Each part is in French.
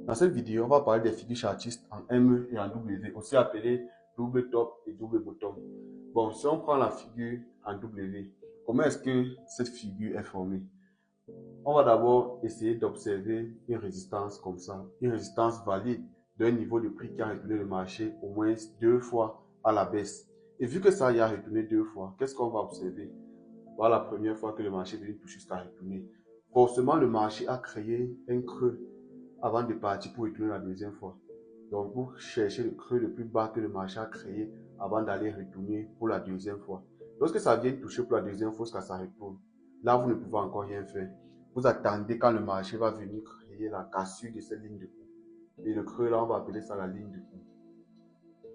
Dans cette vidéo, on va parler des figures chartistes en M et en W, aussi appelées double top et double bottom. Bon, si on prend la figure en W, comment est-ce que cette figure est formée? On va d'abord essayer d'observer une résistance comme ça, une résistance valide d'un niveau de prix qui a retourné le marché au moins 2 fois à la baisse. Et vu que ça y a retourné 2 fois, qu'est-ce qu'on va observer? Voilà la première fois que le marché vient toucher jusqu'à retourner. Forcément, le marché a créé un creux avant de partir pour retourner la deuxième fois. Donc, vous cherchez le creux le plus bas que le marché a créé avant d'aller retourner pour la deuxième fois. Lorsque ça vient toucher pour la deuxième fois, jusqu'à ça retourne, là, vous ne pouvez encore rien faire. Vous attendez quand le marché va venir créer la cassure de cette ligne de coup. Et le creux, là, on va appeler ça la ligne de coup.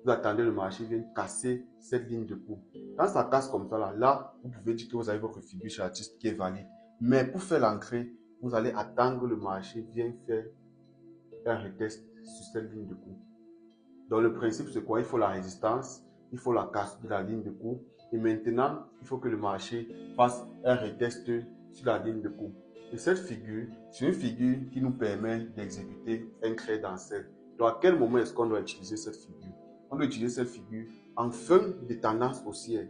Vous attendez le marché vienne casser cette ligne de coup. Quand ça casse comme ça, là, vous pouvez dire que vous avez votre figure chartiste qui est valide. Mais pour faire l'entrée, vous allez attendre que le marché vienne faire un retest sur cette ligne de coup. Donc le principe c'est quoi? Il faut la résistance, il faut la casse de la ligne de coup. Et maintenant, il faut que le marché fasse un retest sur la ligne de coup. Et cette figure, c'est une figure qui nous permet d'exécuter un trade en sell. Donc à quel moment est-ce qu'on doit utiliser cette figure? On doit utiliser cette figure en fin de tendance haussière,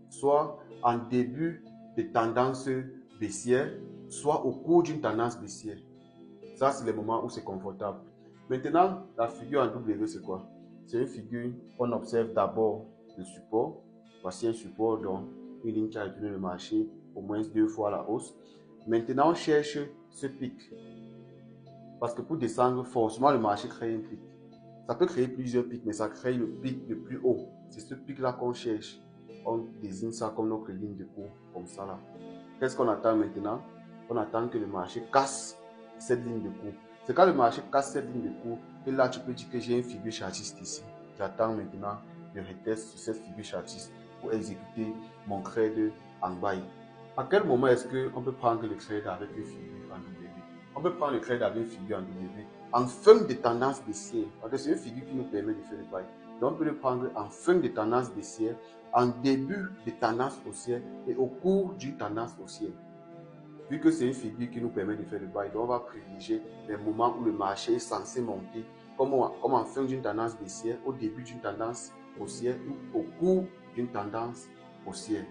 soit en début de tendance baissière, soit au cours d'une tendance baissière. Ça, c'est les moments où c'est confortable. Maintenant, la figure en W, c'est quoi? C'est une figure qu'on observe d'abord le support. Voici un support, donc une ligne qui a retourné le marché au moins 2 fois à la hausse. Maintenant, on cherche ce pic. Parce que pour descendre, forcément, le marché crée un pic. Ça peut créer plusieurs pics, mais ça crée le pic le plus haut. C'est ce pic-là qu'on cherche. On désigne ça comme notre ligne de cours, comme ça là. Qu'est-ce qu'on attend maintenant? On attend que le marché casse cette ligne de cours. C'est quand le marché casse cette ligne de cours que là, tu peux dire que j'ai une figure chartiste ici. J'attends maintenant le retest sur cette figure chartiste pour exécuter mon trade en buy. À quel moment est-ce qu'on peut prendre le trade avec une figure en W? On peut prendre le trade avec une figure en W en fin de tendance baissière, parce que c'est une figure qui nous permet de faire le buy. Donc, on peut le prendre en fin de tendance baissière, en début de tendance haussière et au cours d'une tendance haussière. Vu que c'est une figure qui nous permet de faire le buy, donc on va privilégier les moments où le marché est censé monter, comme en fin d'une tendance baissière, au début d'une tendance haussière ou au cours d'une tendance haussière.